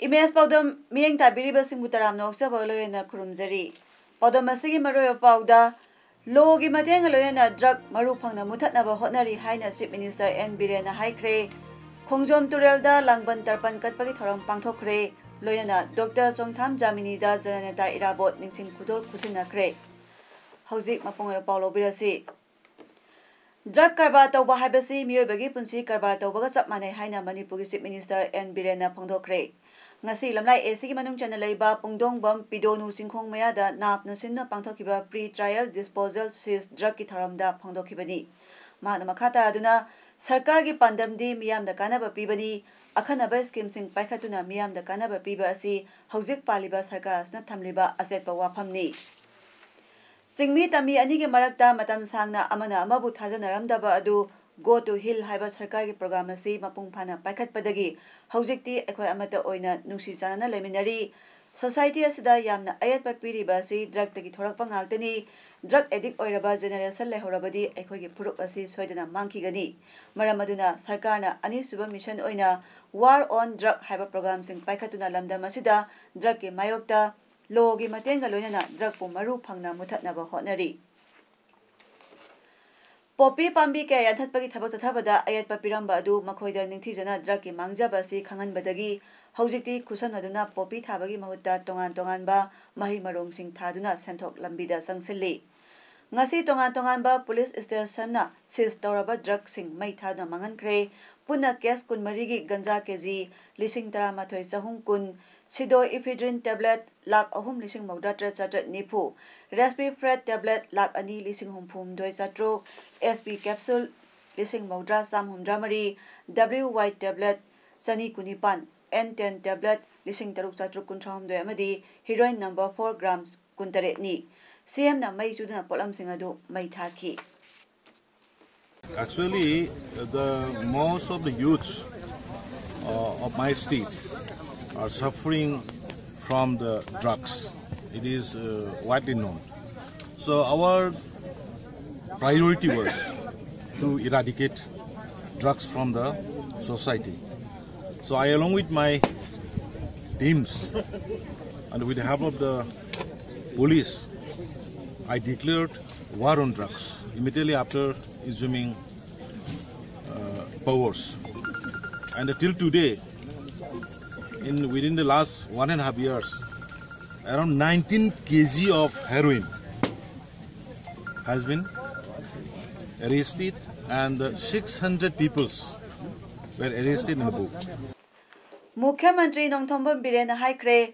Image पाउदम मियंग ताबिरिबा सिंगु तराम नोक्चबा लोयना खुरुमजरी पाउदम असिगी मरोय पाउदा लोगी मतेंग लोयना drug मरु फंगना मुथतनाबा होटनरी हाइना चीफ मिनिस्टर एन बिरेना हाइख्रे खोंजोम तुरेलदा लांगबन तरपन कटपगी थोरम पांगथोखरे लोयना डॉक्टर चोंगथाम जामिनीदा जननेता इराबोट निंगसिंग खुदोल खुसिनाख्रे हौजिक मपोंग पाउलो बिरासी ड्रग कारबार तौबा हाइबसी मियोबगी पुंसी कारबार तौबगा चप माने हाइना मणिपुरगी चीफ मिनिस्टर एन बिरेना फोंदोखरे ngasi lamlai AC gi manung chana leiba pungdong bam pidonu chingkhong maya da nap na sinna pangthokiba pre trial disposal sis drug ki tharamda phangdokhibani mahna makhata aduna sarkar gi pandam di miyam da kanaba pibani akhanaba scheme sing paikhatuna miyam da kanaba piba asi hojik paliba sarkar asna thamliba aset pa wafamni singmi tami ani gi marakta matam sangna amana amabu thajanaramdaba adu Go to Hill haiba sarkar gi program asi mapung phana paikhat padagi hojikti ekhoi amata oina nungsi chanana leminari society asida yamna ayat pa piriba si drug tagi thorak pa ngaktani drug addict oiraba generation lehorabadi ekhoi gi phurup asi soidana mangkhigani maramaduna sarkarna ani suba mission oina war on drug haiba program sing paikhatuna lamdam asida drug ki mayokta law gi matenga loinana drug pu maru phangna muthatnaba hotnari Poppy Pambi ke yathatpagi thabak tathabada ayat papiramba adu makhoida ningthijana drug ki mangjaba si khanganbadagi hojikti khusanaduna poppy thabagi mahutta tongan ba mahi marong sing thaduna senthok lambida sangsilli ngasi tongan ba police station na sis toraba drug sing mai thaduna mangankre puna case kunmari gi ganja kg lising tara mathoi chahung kun sido ephedrine tablet lakh ahum lising mawda chatrat nipu respirate tablet lakh ani lising humphum doi chatro SP capsule lising mawda sam humdra mari WY tablet sani kunipan N10 tablet lising taruk chatru kuntham doi amadi heroin number 4 grams kuntare ni CM na mai chuduna polam singadu mai thaki Actually the most of the youths of my state are suffering from the drugs. It is widely known. So our priority was to eradicate drugs from the society. So I, along with my teams and with the help of the police, I declared war on drugs immediately after assuming powers. And till today, within the last 1.5 years, around 19 kg of heroin has been arrested and 600 people were arrested in the book. Mukhyamantri Nongthombam Birena Haikre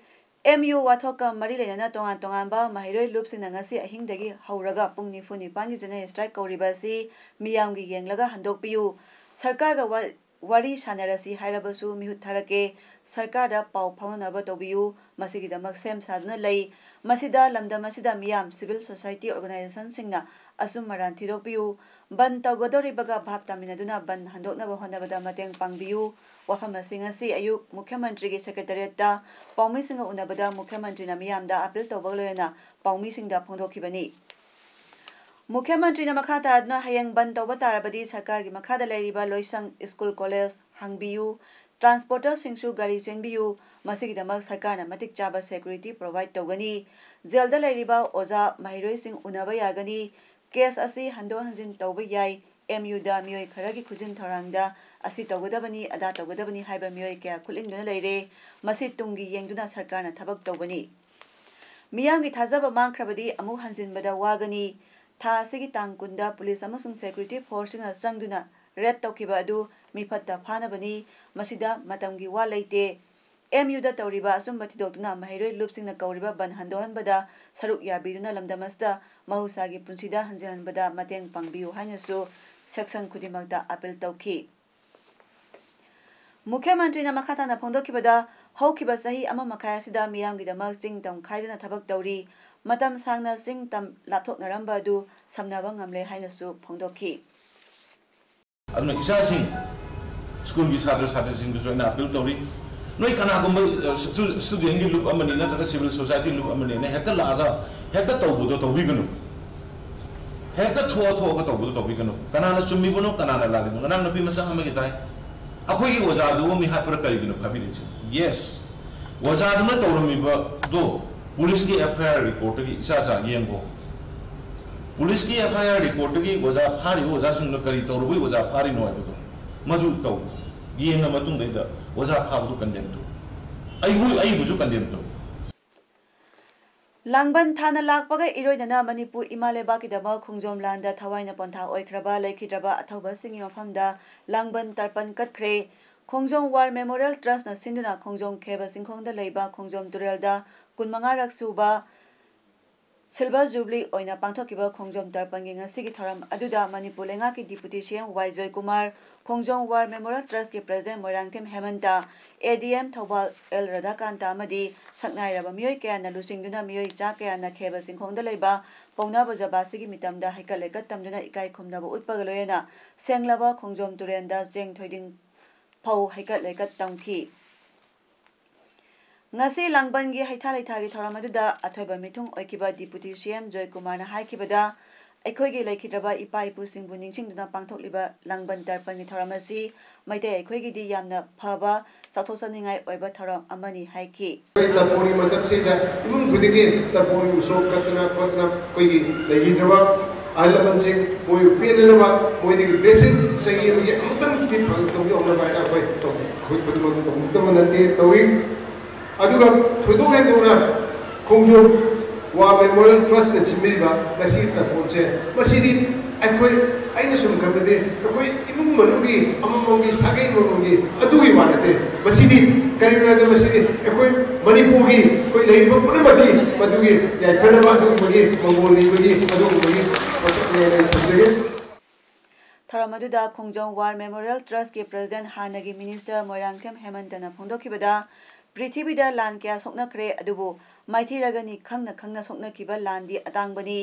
MU Wathoka Marilena Tongan ba Mahiroi Lupsing ngasi ahingdagi hauraga pung nifu nipan gi jana strike kauribasi miyam gi yenglaga handokpiu sarkar ga wari sanarasi hairabasu mihut tharake sarkar da pau phaunaba tobiu masigi damak sem sadna lei masida lamdam masida miyam civil society organization singna asum maran thidokpiu ban tawgodori baga bhap taminaduna ban handoknaba honabada mateng pangbiu wafam singasi ayuk mukhyamantri gi secretariat da paumi singa unabada mukhyamantri na miyam da appeal tawbagloena paumi singda phongdokhibani Mukhyamantri na makhata adna hayang ban tawba tarabadi sarkar gi makhada leiriba loisang school college hangbiu transporter singsu gari chenbiu masigi damak sarkar na matik chaba security provide tawgani jail da leiriba oza mahiroi sing unaba yagani case asi hando hanjin tawba yai MU da mioi kharagi khujin thorangda asi tawgadabani ada tawgadabani haiba mioi kya khulingduna leire masi tungi yengduna sarkar na thabak tawgani miyang gi thajaba mangkhrabadi amu hanjin bada wagani Tha sigi tangkunda police amasung security force na sangduna red tawkiba adu mifatta phanabani masida matamgi wa leite MU da tawriba asumba thidokduna mahiroi lupsing na kauriba ban handohanbada saruk yabiduna lamdamasda mahusagi punsida hanjanbada mateng pangbiu hainasu section khudimakta appeal tawki Mukhyamantri na makhata na phongdokibada ꯍꯧꯈꯤꯕ ꯆꯍꯤ ꯑꯃ ꯃꯈꯥꯏ ꯑꯁꯤꯗ ꯃꯤꯌꯥꯝꯒꯤꯗꯃꯛ ꯆꯤꯡ ꯇꯝ ꯈꯥꯏꯗꯅ ꯊꯕꯛ ꯇꯧꯔꯤ ꯃꯇꯝ ꯁꯥꯡꯅ ꯆꯤꯡ ꯇꯝ ꯂꯥꯞꯊꯣꯛꯅꯔꯝꯕ ꯑꯗꯨ ꯁꯝꯅꯕ ꯉꯝꯂꯦ ꯍꯥꯏꯅꯁꯨ ꯐꯣꯡꯗꯣꯛꯈꯤ ꯑꯗꯨꯅ ꯏꯆꯥꯁꯤꯡ ꯁ꯭ꯀꯨꯜꯒꯤ ꯁꯥꯇ꯭ꯔ ꯁꯥꯇ꯭ꯔꯤꯁꯤꯡꯗꯁꯨ ꯑꯩꯅ ꯑꯄꯤꯜ ꯇꯧꯔꯤ ꯅꯣꯏ ꯀꯅꯥꯒꯨꯝꯕ ꯁ꯭ꯇꯨꯗꯦꯟꯒꯤ ꯂꯨꯞ ꯑꯃꯅꯤ ꯅꯠꯇ꯭ꯔꯒ ꯁꯤꯚꯤꯜ ꯁꯣꯁꯥꯏꯇꯤ ꯂꯨꯞ ꯑꯃꯅꯤꯅ ꯍꯦꯛꯇ ꯂꯥꯛꯑꯒ ꯍꯦꯛꯇ ꯇꯧꯕꯗꯣ ꯇꯧꯕꯤꯒꯅꯨ ꯍꯦꯛꯇ ꯊꯣꯛꯑꯒ ꯇꯧꯕꯗꯣ ꯇꯧꯕꯤꯒꯅꯨ ꯀꯅꯥꯅ ꯆꯨꯝꯃꯤꯕꯅꯣ ꯀꯅꯥꯅ ꯂꯥꯜꯂꯤꯕꯅꯣ ꯉꯔꯥꯡ ꯅꯨꯄꯤ ꯃꯆꯥ ꯑꯃꯒꯤ ꯇꯥꯏ ꯑꯩꯈꯣꯏꯒꯤ ꯑꯣꯖꯥꯗꯨꯕꯨ ꯃꯤ ꯍꯥꯠꯄꯗ ꯀꯔꯤꯒꯤꯅꯣ ꯐꯥꯕꯤꯔꯤꯁꯦ ꯌꯦꯁ ꯑꯣꯖꯥꯗꯨꯅ ꯇꯧꯔꯝꯃꯤꯕꯗꯣ ꯄꯨꯂꯤꯁꯀꯤ FIR ꯔꯤꯄꯣꯔꯠꯇꯒꯤ ꯏꯆꯥ ꯌꯦꯡꯉꯣ ꯄꯨꯂꯤꯁꯀꯤ FIR ꯔꯤꯄꯣꯔꯠꯇꯒꯤ ꯑꯣꯖꯥ ꯐꯥꯔꯤꯕ ꯑꯣꯖꯥꯁꯤꯡꯅ ꯀꯔꯤ ꯇꯧꯔꯨꯕꯩ ꯑꯣꯖꯥ ꯐꯥꯔꯤꯅꯣ ꯍꯥꯏꯕꯗꯣ ꯃꯗꯨ ꯇꯧ ꯌꯦꯡꯉ ꯃꯇꯨꯡꯗꯩꯗ ꯑꯣꯖꯥ ꯐꯥꯕꯗꯨ ꯀꯟꯗꯦꯝ ꯇꯧ ꯑꯩꯕꯨꯁꯨ ꯀꯟꯗꯦꯝ ꯇꯧ ꯂꯥꯡꯕꯟ ꯊꯥꯅ ꯂꯥꯛꯄꯒ ꯏꯔꯣꯏꯅꯅ ꯃꯅꯤꯄꯨꯔ ꯏꯃꯥ ꯂꯩꯕꯥꯛꯀꯤꯗꯃꯛ ꯈꯣꯡꯖꯣꯝ ꯂꯥꯟꯗ ꯊꯋꯥꯏꯅ ꯄꯣꯟꯊꯥ ꯑꯣꯏꯈ꯭ꯔꯕ ꯂꯩꯈꯤꯗ꯭ꯔꯕ ꯑꯊꯧꯕꯁꯤꯡꯒꯤ ꯃꯐꯝꯗ ꯂꯥꯡꯕꯟ ꯇꯔꯄꯟ ꯀꯠꯈ꯭ꯔꯦ ꯈꯣꯡꯖꯣꯝ ꯋꯥꯔ ꯃꯦꯃꯣꯔꯤꯌꯦꯜ ꯇ꯭ꯔꯁꯠꯅ ꯁꯤꯟꯗꯨꯅ ꯈꯣꯡꯖꯣꯝ ꯈꯦꯕ ꯆꯤꯡꯈꯣꯡꯗ ꯂꯩꯕ ꯈꯣꯡꯖꯣꯝ ꯇꯨꯔꯦꯜꯗ 25ꯔꯛ ꯁꯨꯕ सिल्वर जुबली ओइना पांथोकिबा खोंजोम तर्पणगी ngasi थौरम अदुदा मणिपुर लेंगाकी deputy CM Y Jayakumar Khongjom war memorial trust के president Moirangthem Hemanta ADM Thoubal L Radhakanta अमदी सकनाइरबा मियोय कयाना लुसिंगदुना मियोय चा कयाना खेबा सिंखोंदा लेबा पौना बजाबासिगी मितमदा हाइकलेका तमदुना इकाई खुमनाबा उत्पगा लोयना सेंगलाबा खोंजोम तुरेंदा जेंग थोइदिंग फौ हाइकलेका तमखी ngasi langbanggi haitha leithagi thoram aduda athoiba mithung oikiba deputy CM Joykumar na haikibada aikhoigi laikhidraba ipa ipu singbu ningsingduna pangthokliba langban tarpangi thoram asi maitai aikhoigi di yamna phaba sathosaningai oiba thoram amani haiki tapori matam se da imung gudigi tapori usok katna koigi laikhidraba alaban sing moi penelaba moi digi blessing chagi mugi amban ki phangtogi ona baina koi to khoi padma to mutmanate tawi अदुगा थोदोंगे तोना खोंजोम वा memorial trust ने चिमिरिबा गसी तपोचे मसीदी अखोय आइना सुम खमदे अखोय इमुंग मनुगी अममंगी सागै मनुगी अदुगी वानते मसीदी करिना the मसीदी अखोय मणिपुरगी कोई लेइबा पुनमकी मदुगी याइफनबा अदुगी मंगोली बगी अदुगी मसकने थरमदुदा खोंजोम war memorial trust के president हानगी minister मोरांगथेम हेमंतना फोंदोखिबदा पृथ्वीदा लान क्या सोकनख्रे अदुबु माइथिरगनी खंगना खंगना सोकनखिबा लानदी अतांगबनी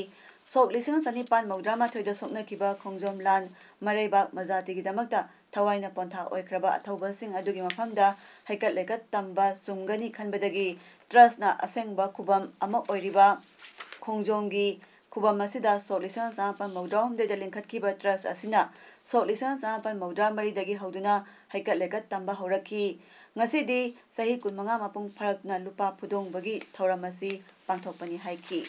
सोक लिसिंग सनिपान मौद्रामा थोइदा सोकनखिबा खोंजोम लान मरेबा मजातिगी दमकता थवाइना पोंथा ओइख्रबा अथौबसिंग अदुगी मफमदा हाइकत लेकत तंबा सुंगनी खनबदगी ट्रस्टना असेंगबा खुबम अमा ओइरिबा खोंजोमगी खुबम असिदा सोक लिसिंग सापन मौद्रा हमदेदा लिंखतखिबा ट्रस्ट असिना सोक लिसिंग Sapan मौद्रा मरिदगी हौदुना हाइकत लेकत तंबा हौरखी ngasi sahi 15 mapung pharakna lupa phudong bagi thauramasi pangthokpani haiki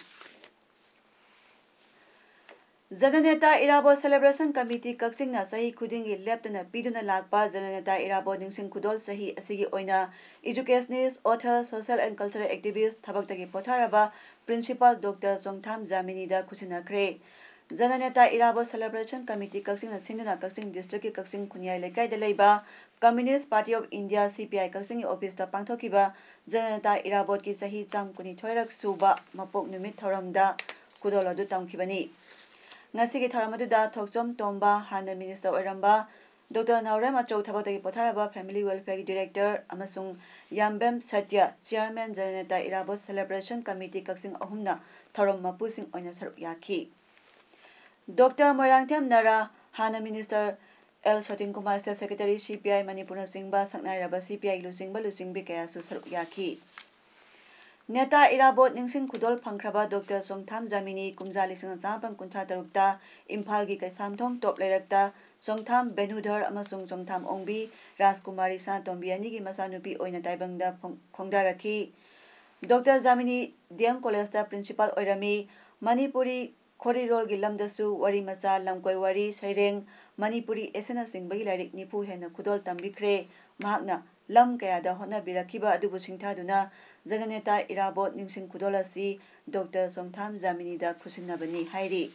Jananeta Irabo Celebration Committee Kaksingna sahi khudingi leptana piduna lakpa Jananeta Irabo ningsing khudol sahi asigi oina educationist author social and cultural activist thabaktagi potharaba principal Dr. Songtham Jamini da khusinakre Jananeta Irabo Celebration Committee Kaksingna sinduna Kaksing district ki Kaksing Khunyai lekai da leiba Communist Party of India CPI Kaksing office ta pangthokiba Jananeta Irabot ki sahi cham kuni thoirak suba mapok numit thoramda kudol adu tamkhibani ngasi ki thoram adu da thokchom tomba hana minister oiramba Dr. Naurem Achou thabotagi potharaba family welfare director amasung Yambem Satya chairman Jananeta Irabot Celebration Committee Kaksing ahumna thoram mapusing oina sarup yakhi Dr. Moirangthem Nara hana minister L. Sotin Kumar State Secretary CPI Manipur Singba Saknairaba CPI Lusingbi Kaya Susar Yaki Neta Irabot Ningsing Kudol Pankraba Dr. Songtham Jamini Kumjali Sing Zampam Kunta Tarukta Imphalgi Kaisamthong Top Lerakta Songtham Benudhar Amasung Songtham Ongbi Rajkumari Santombi Anigi Masanupi Oina Taibangda Khongdaraki Dr. Jamini DM College Principal Oirami Manipuri Khorirol Gilamdasu Wari Macha Lamkoi Wari Saireng Manipuri Esena Singbagi Lairik Nipu Hena Kudol Tambikre Mahakna Lam Kayada Hona Birakiba Adubu Singthaduna Jananeta Irabot Ningsing Kudolasi Dr. Songtham Jamini da Khusinabani Hairi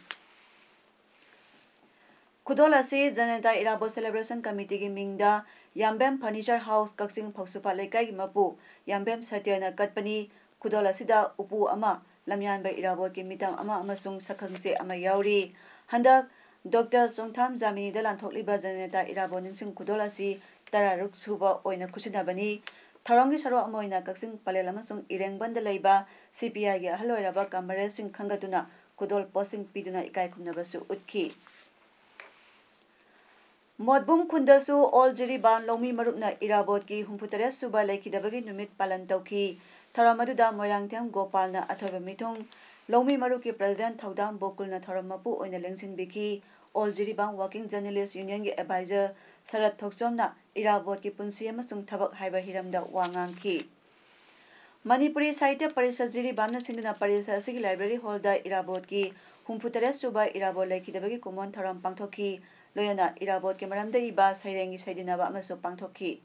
Kudolasi Jananeta Irabot Celebration Committee gi Mingda Yambem Furniture House Kaksing Phoksupa Lekai gi Mapu Yambem Satyana Katpani Kudolasi da Upu Ama Lamyanba Irabot ki Mitam Ama Amasung Sakhangse Ama Yauri Handak Dr. Songtham Jamini da Lanthokliba Jananeta Irabot Ningsing Kudolasi Tararuk Suba Oina Khusinabani Tharangi Saro Amoina Kaksing Palel amasung Irengbanda leiba CPI gi ahal oiraba Kamaresing khangatuna Kudol posing piduna ikai khumnabasu utki. Modbung Kundasu Oljiri Ban Lomi Marupna Irabot ki Humputare Suba Laikidabagi Numit Palan Tauki Taramaduda Moirangtiam Gopalna Athoba Mitung Lomi Maruki President Thaudam Bokulna Tharamapu Oina Lengsin Biki Oljiri Ban Working Journalist Union gi advisor Sarat Thokchomna Irabot ki punsi amasung thabak haiba hiramda wangang ki. Manipuri Sahitya Parishad Jiri Bamna Sinduna Parishad Asigi Library Hall da Irabot ki Humputare Suba Irabot Laikidabagi Kumon Tharam Pangthoki Loyana Irabot ke maramda iba Sairengi Saidinaba amasu Pangthoki.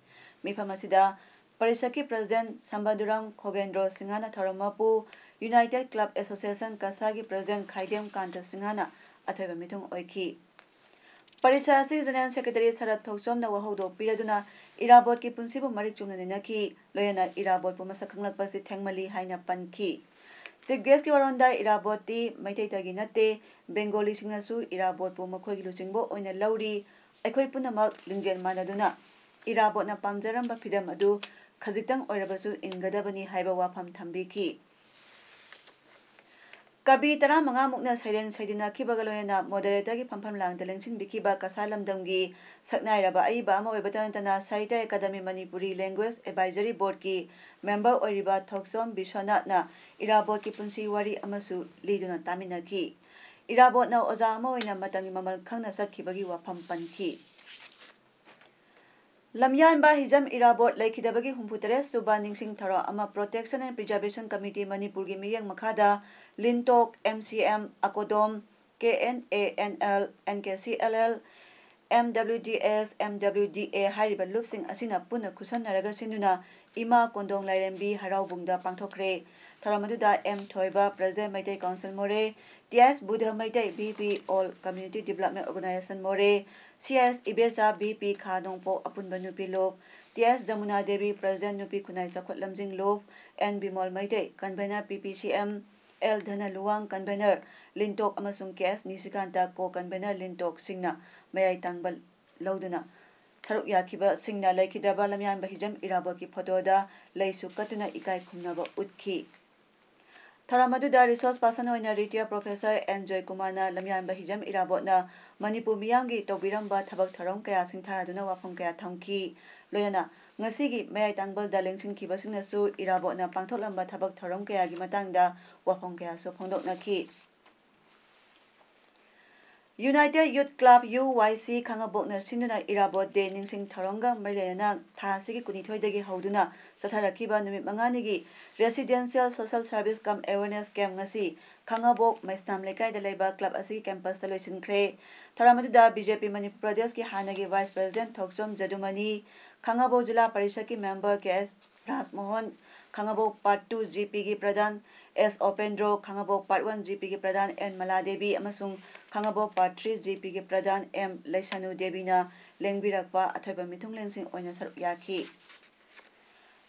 Mifamasida Parishad President Sambaduram Khogendro Singhana Tharamapu United Club Association Kasagi President Khaidem Kanta Singhana Athoiba Mitung Oiki. Parishad General Secretary Sarat Thokchomna Wahodo Piraduna Irabot ki punsibu marik chumna ninaki Loyana Irabot pu masakanglakpasi thengmali haina panki. Chief guest ki waronda Irabot ti maitaitagi nate Bengali singnasu Irabot pu makhoigi luchingbo oina lauri aikhoi punamak lingjen manaduna Irabot na pamjaramba phidam adu khajitang oirabasu ingadabani haiba wafam thambiki. Kabi tara manga mukna saireng saidina kibaga loyana moderator ki phampham langda lengsin bikiba kasalamdamgi saknairaba aiba ama oibatana Sahitya Academy Manipuri Language Advisory Board ki member oiriba Thokchom Bishwanathna Irabot ki punsi wari amasu liduna taminaki. Irabot na oza ama oina matangi mamal khangna sakkibagi wafam panki. Lamyanba Hijam Irabot Laikidabagi Humputare Suba Ningsing Tharo ama Protection and Preservation Committee Manipur gi miyang makhada Lintok MCM Akodom KNANL NKCLL MWDS MWDA hariba lupsing asina puna kusanaraga sinduna Ima Kondong Lairembi Haraubungda pangthokre. Tharamaduda M Thoiba President Maitai Council More TS Buddha Maitai BP All Community Development Organization More CS Ibesa BP Khadongpo Apunba Nupi Lop TS Jamuna Devi President Nupi Kunai Chakhot Lamjing Lop N Bimol Maitai Convener PPCM L Dhana Luwang Convener Lintok amasung KS Nisikanta Ko Convener Lintok Singna Mayai Tangbal Lauduna Saruk Yakiba Singna Laikidaba Lamyan Bahijam Irabot ki photoda Laisu Katuna Ikai Khumnaba Utki. Tharamaduda resource person oina Retired Professor Enjoy Kumarna Lamyan Bahijam Irabotna Manipur miyamgi tobiramba thabak tharom kaya singtharaduna wafam kaya thamki. Loyana ngasigi mayai tangbal da lengsin kibasingnasu Irabotna pangtholamba thabak tharom kaya gi matangda wafam kaya so phongdoknaki. United Youth Club UYC Khangabokna Sinduna Irabot de Ningsing Tharonga Marilena Thasigi Kunithoidagi Hauduna Satharakiba Numit Manganigi Residential Social Service Camp Awareness Camp ngasi Khangabok Maistam Lekai da Laiba Club Asigi Campus Solution Kre Tharamaduda BJP Manipur Pradesh ki Hanagi Vice President Thokchom Jadumani Khangabok Jila Parishad ki member KS Rasmohan Khangabok Part 2 GP ki Pradhan S Opendro Khangabok Part 1 GP ki Pradhan N Maladevi amasung Khangabok Part 3 GP ki Pradhan M Laisanu Devina Lengbirakpa Athoiba Mithung Lensing oina saruk yaki.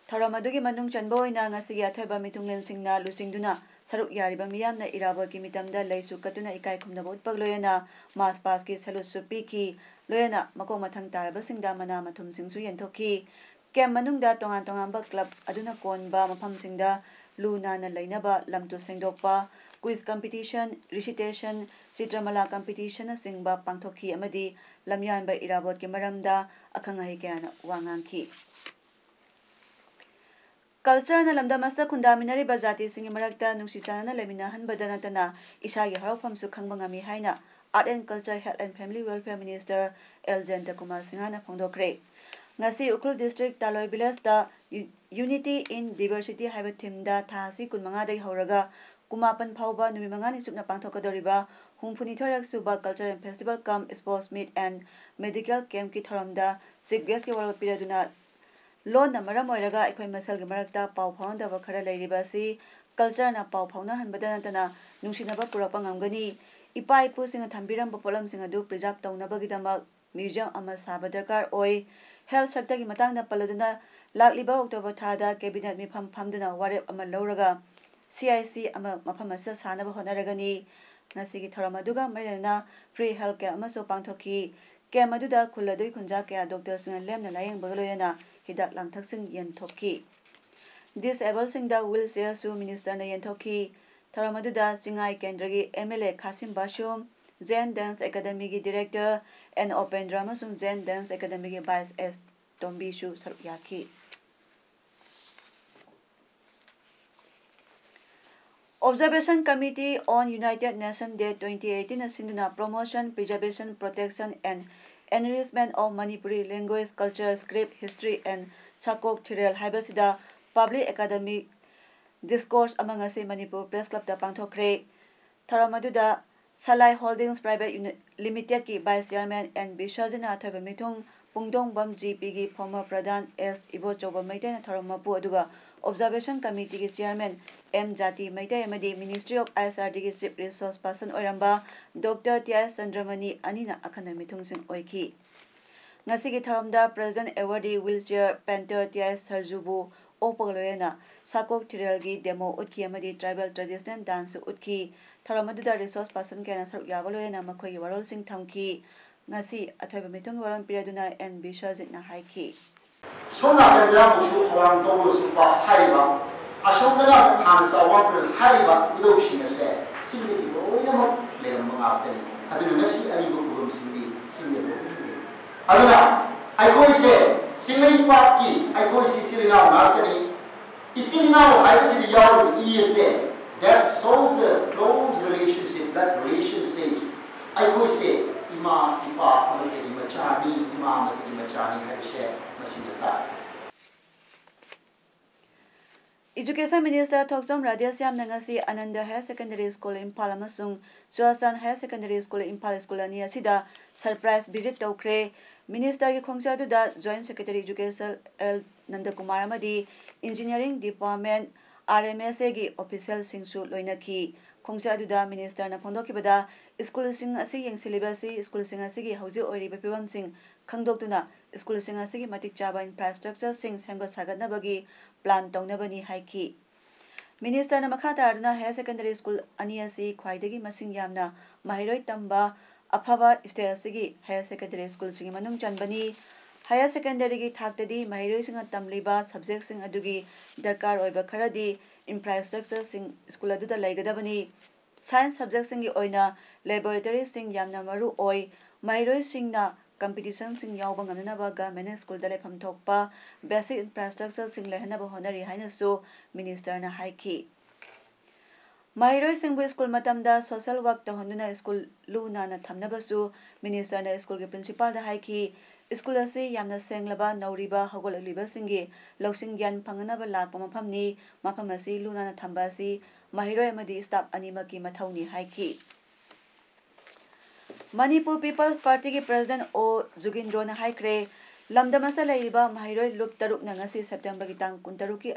Tharamadughi manung chanbo oina ngasigi Athoiba Mithung Lensingna lusingduna saruk yariba miyamna Irabot ki mitamda laisu katuna ikai khumnaba utpag loyana mas pas ki salut supi ki loyana makong mathang taraba singda mana mathum singsu yenthoki. Kem manungda tongan tonganba club aduna konba mafam singda Luna na lainaba lamtu sengdokpa quiz competition recitation chitramala competition singba pangthoki amadi lamyanba Irabot ki maramda akhangai kyana wangangki. Culture na lamda masa kundaminari bajati singi marakta nungsichana na lamina hanbadana tana isagi harofam su khangbangami haina Art and Culture Health and Family Welfare Minister L Jayanta Kumar Singhana phongdokre. Ngasi Ukhrul District Taloi Village da Unity in Diversity haiba thimda thasi kunmanga dai horaga kumapan phauba numi mangani chupna pangthokadoriba humphuni thorak suba culture and festival cum sports meet and medical camp ki thoramda chief guest ki wal piraduna lon na maram oiraga aikhoi masal gi marakta pau phaunda ba khara leiriba si culture na pau phauna hanbada natana nungsinaba purakpa ngamgani ipa ipu singa thambiramba polam singa du preserve taunaba gidama museum ama saba darkar oi health sector ki matangda paladuna lakliba October thada cabinet mifam phamduna warep ama lauraga CIC ama mafam asa sanaba honaragani ngasigi tharamaduga mailena free health care ama so pangthoki ke maduda khuladui khunja ke doctor singa lemna layeng bagaloyana हिदाक लांथकसिंग यंथोकी disabled wheelchair सु minister ने यंथोकी थरम अदुदा सिंगाई केंद्र की MLA Khashim Vashum Jain dance academy की डायरेक्टर एन ओपेंद्र अमसुंग जैन डांस एकेडमी की वाइस एस टोम्बीशु सरुक याखी Observation Committee on United Nations Day 2018 Sinduna Promotion, Preservation, Protection and Enrichment of Manipuri Language, Culture, Script, History and Sakok Thiral Haibasida Public Academic Discourse among us Manipur Press Club da Pangthokre Tharamaduda Salai Holdings Private Limited ki Vice Chairman and Bishajina Thabamitung Pungdong Bam GP ki former Pradhan S Ibo Choba Maiten Tharamapu aduga Observation Committee ki Chairman M Jati Maitay Amadi Ministry of ISRD ki Chief Resource Person Oiramba Dr. T.S. Chandramani Anina Akhana Mithungsing Oiki Ngasigi Tharamda President Awardee Wheelchair Painter T.S. Sarjubu Opoloyena Sakok Thiral gi Demo Utki Amadi Tribal Traditional Dance Utki Tharamaduda Resource Person Kana Saruk Yabaloyena Makhoi Warol Sing Thamki Ngasi Athoiba Mithung Waran Piraduna and Bishajit na Haiki Sona Kendra Mushu Waran Togo Supa Haiba Asomdana Hansa Wampur Hariba Udoshin said, Singing Oinamo, Lemon Martini, Adunasi Aribu Sindi, Singing. Aduna, I go say, Singing Parky, I go see Sirina Martini, is still now I was in the yard of ESA. That shows the close relationship, that relationship. I go say, Ima, Ipa, Machani, Imam, Machani, have shared Machine. Education Minister Thokjom Radhyasyam Nangasi Ananda Higher Secondary School in Palamasung Suasan Higher Secondary School in Pal School ani asida surprise visit tawkre Minister ki khongcha du da Joint Secretary Education L Nandakumar amadi Engineering Department RMSA gi official singsu loinaki khongcha du da Minister na phondokibada school sing asi yeng syllabus school sing asi gi hauji ori bepibam sing khangdoktuna school sing asi gi matik chaba infrastructure sing semgot sagatna bagi plan taunabani haiki Minister na makhata arna Higher Secondary School ani asi khwaidagi masing yamna mahiroi tamba afaba state asigi Higher Secondary School sing manung chanbani Higher Secondary gi thaktadi mahiroi singa tamliba subject sing adugi darkar oiba kharadi infrastructure sing school adu da laigadabani science subject sing gi oina laboratory sing yamna maru oi mahiroi singna competition sing yawbang amna ba government school dale pham thokpa basic infrastructure sing lehna ba honari haina so minister na haiki mahiroi sing bu school matamda social work ta honuna school luna na thamna ba su minister na school ke principal da haiki school ase yamna senglaba nauriba hagolaliba singi losing gyan phangna ba lakpa mafam ni mafam ase luna na thamba si mahiroi amadi staff anima ki mathauni haiki Manipur People's Party ki President O Jugindro na haikre lamdamasa laiba mahiroi lup taruk na ngasi September ki tang 13 ki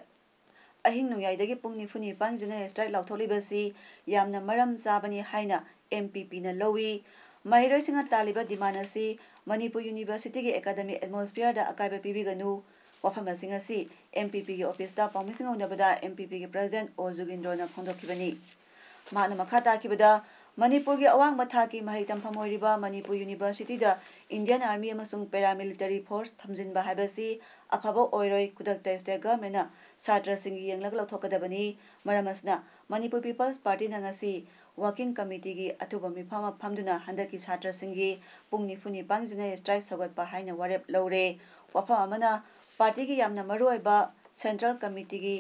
ahing nungyai pung ni funi pang general strike lautholiba si yamna maram sabani haina MPP na lowi mahiroi singa taliba dimana si Manipur University ki academic atmosphere da akaiba pibiganu wafama singa si MPP ki office da pawmising unabada MPP ki President O Jugindro na phondokibani mahana makhata kibada Manipur ki awang matha ki mahitam phamoiriba Manipur University da Indian Army amasung paramilitary force thamjin ba haibasi afaba oiroi kudakta state government na satra sing yenglag lauthokadabani maramasna Manipur People's Party na ngasi working committee ki athuba mifama phamduna handaki satra singi pungni funi pangjina strike sagot pa haina warep lore wafa amana party ki yamna maruiba central committee ki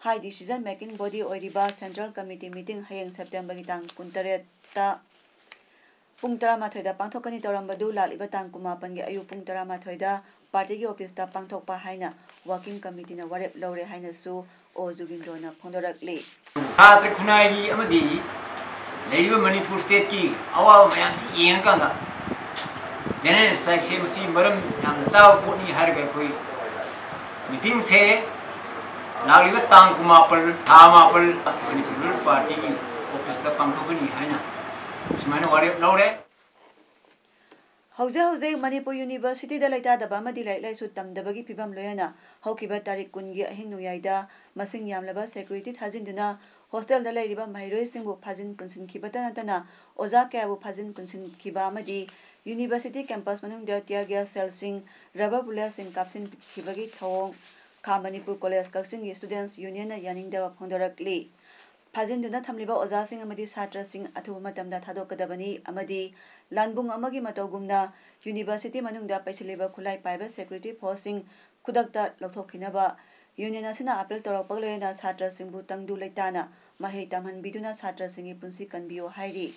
high decision making body oiriba central committee meeting hayeng September ki tang 13 ta pung 13 da pangthokani torambadu laliba tang 9 gi ayu pung 13 da party ki office ta pangthokpa haina working committee na warep lore haina su O Jugindro na phondorakli Atri khunai gi amadi leiba Manipur state ki awa mayam si yeng kan da general section si maram yam saw poni har ga koi meeting se लालिबा Thang कुमापल थामापल municipal party office ता पांथोगनी हैना सिमाने वारे लौरे Hauze Manipur University da laita da bama di lai su tamdabagi pibam loyana haukiba tarik kungi ahing nuyaida masing yamlaba security thajinduna hostel da lairiba mairoi singbu phajin punsin khibata natana oza kyabu phajin punsin khiba amadi university campus manung da tear gas cell sing rubber bullet sing kapsin khibagi thawong kha Manipur college kaksing students union na yaning da phongdorakli Phajinduna thamliba oza sing amadi satra sing athuba matamda thadokadabani amadi lanbung amagi matogumna university manungda paisiliba khulai paiba security force sing khudakta lothokhinaba union asina apel toropagleina satra singbu tangdu leitana mahei tamhan biduna satra singi punsi kanbio hairi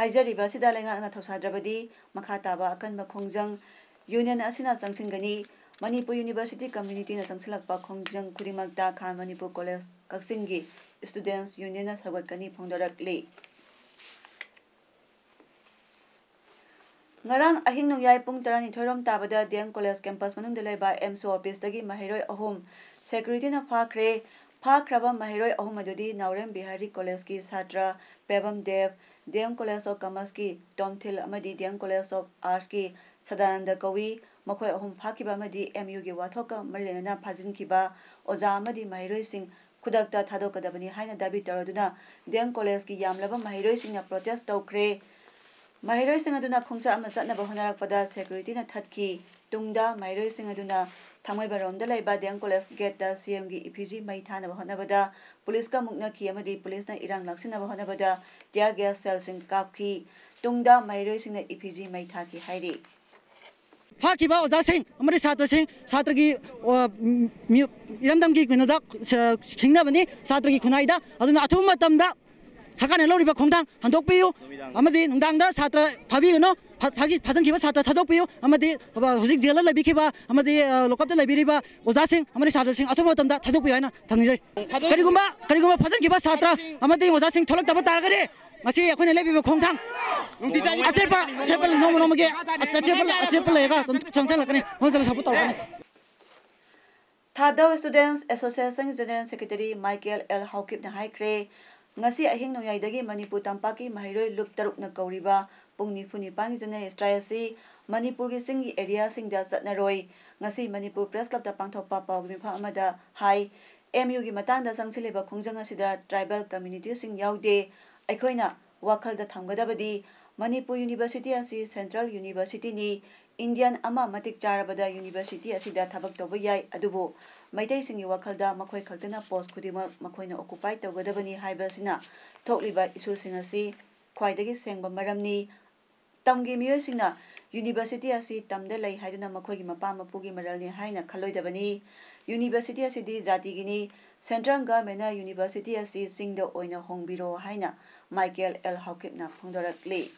haijariba sida lenga na thosadrabadi makha taba akanba khongjang union asina sangsingani Manipur University community na sangsilakpa khongjang kudimakta kha Manipur college kaksingi students union na sagotkani phongdorakli ngarang ahing nungyai pung 12 thorom tabada DM college campus manungda leba MSO office dagi mahiroi ahum security na phakraba mahiroi ahum adudi Naurem Bihari college ki satra Pebam Dev DM college of commerce ki Tomthil amadi DM college of arts ki Sadananda Kawi makhoi ahum phakiba amadi MU gi wathoka marilena phajin kiba oja amadi mahiroi sing Kudakta thadokadabani haina dabi taraduna DM college ki yamlaba mahiroi singna protest tawkre mahiroi sing aduna khongsa ama chatnaba honarakpada security na thatki tungda mahiroi sing aduna thamaiba romda laiba DM college gate da CM gi EPG mai thanaba honabada police ka mukna ki amadi police na irang laksinaba honabada tear gas cell sing kapki tungda mahiroi sing na EPG mai thaki hairi Fakiba oza sing amari satra gi iramdam gi kinoda singna bani satra gi khunaida aduna athum matamda sakane loriba khongdang handokpiyu amadi nungdangda satra phabi no phagi phajan kiba satra thadokpiyu amadi hojik jela labi kiba amadi lokapta labiriba oza sing amari satra sing athum matamda thadokpiyu haina thangjai karigumba phajan kiba satra amadi oza sing tholak taba targare Masih aku ni lebih berkongtang. Acepal nomor ke acepal lega cangcal kan ni konsel sabut tahu kan. Thadau Students Association General Secretary Michael L. Haukip na haikre ngasi ahing noyaidagi Manipur tampaki mahiroi lup taruk na kauriba pungni funi pangi jana strayasi Manipur gi singi area singda satnaroi ngasi Manipur Press Club ta pangthokpa pawgi mifam amada hai MU gi matangda sangsileba khongjang asida tribal community sing yaude Aikoina wakalda thamgadabadi Manipur University asi Central University ni Indian ama matik charabada University asida thabak toba yai adubo maitai singi wakalda makhoi khaldana post khudima makhoina occupy tawgadabani haibasina thokliba issue singasi khwaidagi sengba maramni tamgi miyo singna University asi tamda lai haiduna makhoigi mapa mapugi maralni haina khaloidabani University asidi jati gini Central Government University asi singda oina hongbiro haina Michael L. Haukip na phongdorakli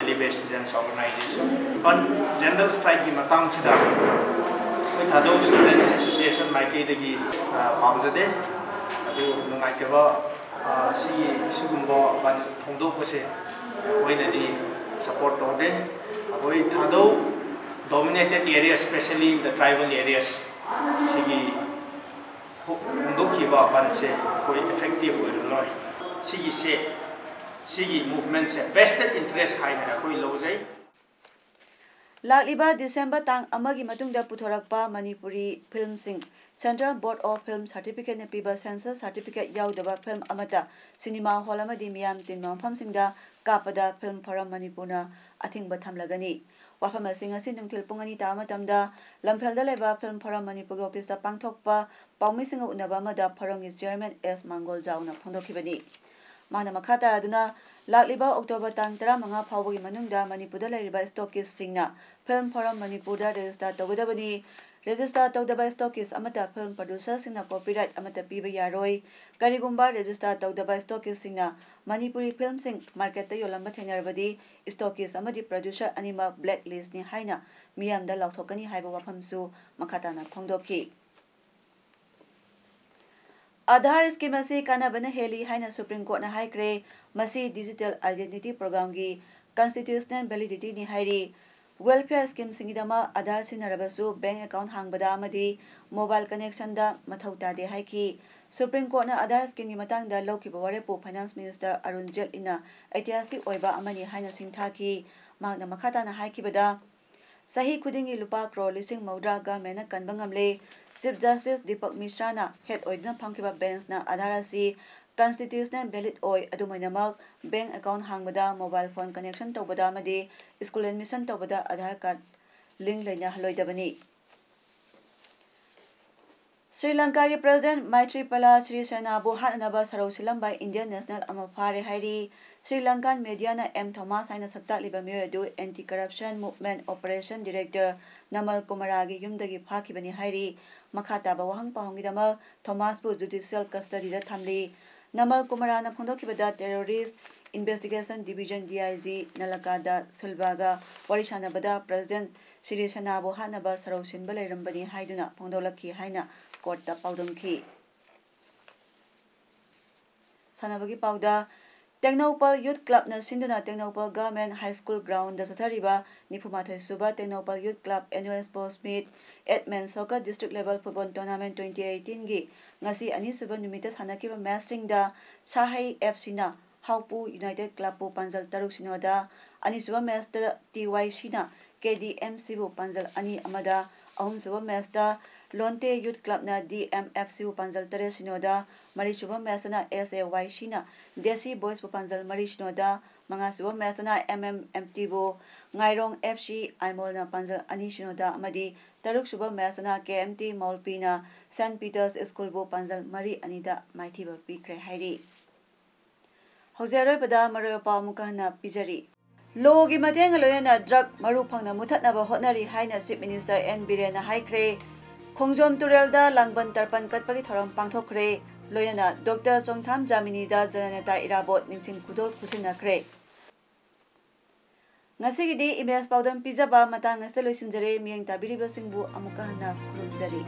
Based Students Organization on general strike ki matang sida we Thadau Students Association Michael dagi pamjade adu nungai ke ba sigumbo ban thongdok base hoina di support torde agoi Thadau dominated areas especially the tribal areas sigi thongdok ki ba ban se koi effective oi loi Sigi movement se vested interest hai na koi lojai Lakliba December tang amagi matungda puthorakpa Manipuri film sing Central Board of Film Certificate na piba censor certificate yaudaba film amata cinema hall amadi miyam tinma mafam singda kapada film forum Manipurna athingba thamlagani wafam asing asin nungthil pungani ta matamda lamphel da leba film forum Manipur office ta pangthokpa paumi singa unaba mada forum is chairman S Mangol Jauna phondokhibani Mana makata aduna lakliba October tang 15 phawgi manungda Manipurda lairiba stockist singna film forum Manipurda register tawgadabani register tawdaba stockist amata film producer singna copyright amata piba yaroi karigumba register tawdaba stockist singna Manipuri film sing market ta yolamba thenarbadi stockist amadi producer anima blacklist ni haina miyamda lauthokani haiba wafamsu makata na phongdokhi Aadhaar scheme asi kanabana heli haina Supreme Court na haikre masi digital identity program gi constitutional validity ni hairi welfare scheme singidama Aadhaar sinarabasu bank account hangbada amadi mobile connection da mathau tade haiki Supreme Court na Aadhaar scheme ni matangda laukiba warepo finance minister Arun Jaitley na ऐतिहासिक ओइबा amani haina singthaki मांगना मखाताना हाइकिबदा सही खुदिंगी लुपा crow लिसिंग मौद्रा government ना कनबा ngamle chief justice दीपक मिश्रा ना head ओइदना फंकिबा bench ना आधारसी constitutional valid oi adumainamak bank account hangbada mobile phone connection tobada amadi school admission tobada Aadhaar card link leina haloidabani Sri Lanka ke President Maithripala Sirisena bu hanaba sarau silambai Indian National Amafare hairi Sri Lankan media na M Thomas haina sakta liba myodu anti corruption movement operation director Namal Kumaragi yumdagi phakibani hairi makhata ba wahang pahongidama Thomas bu judicial custody da thamli Namal Kumarana phondokibada terrorist investigation division DIG Nalakada Silvaga warishanabada President Sirisena bu hanaba sarau sinba leirambani haiduna phondolakhi haina court da paudamki sanabagi pauda Technopal Youth Club na sinduna Technopal Government High School ground da sathariba nifumathai suba Technopal Youth Club annual sports meet at men soccer district level football tournament 2018 gi ngasi ani suba numita sanakiba match sing da Sahai FC na Haupu United Club pu panjal taruk sinoda ani suba match da TYC na KDMC bu panjal ani amada ahum suba match da Lonte Youth Club na DMFC bu panjal tare sinoda mari suba match na SAYC na Desi Boys bu panjal mari sinoda manga suba match na MMMT bu Ngairong FC Aimol na panjal ani sinoda amadi taruk suba match na KMT Maulpi na St Peters School bu panjal mari anida maithiba pikre hairi Hozeroi pada maro pa mukahna pijari Logi mateng loyana drug maru phangna muthatnaba hotnari haina Chief Minister N Birena haikre Khongjom Turelda Langban Tarpan Katpagi Thoram Pangthokre Loyana Dr. Chongtham Jamini da Janata Irabot Ningsing Kudol Kusinakre Ngasigidi image paudam pijaba matang ngasta loisinjare miyang tabiriba singbu amuka hana kurumjari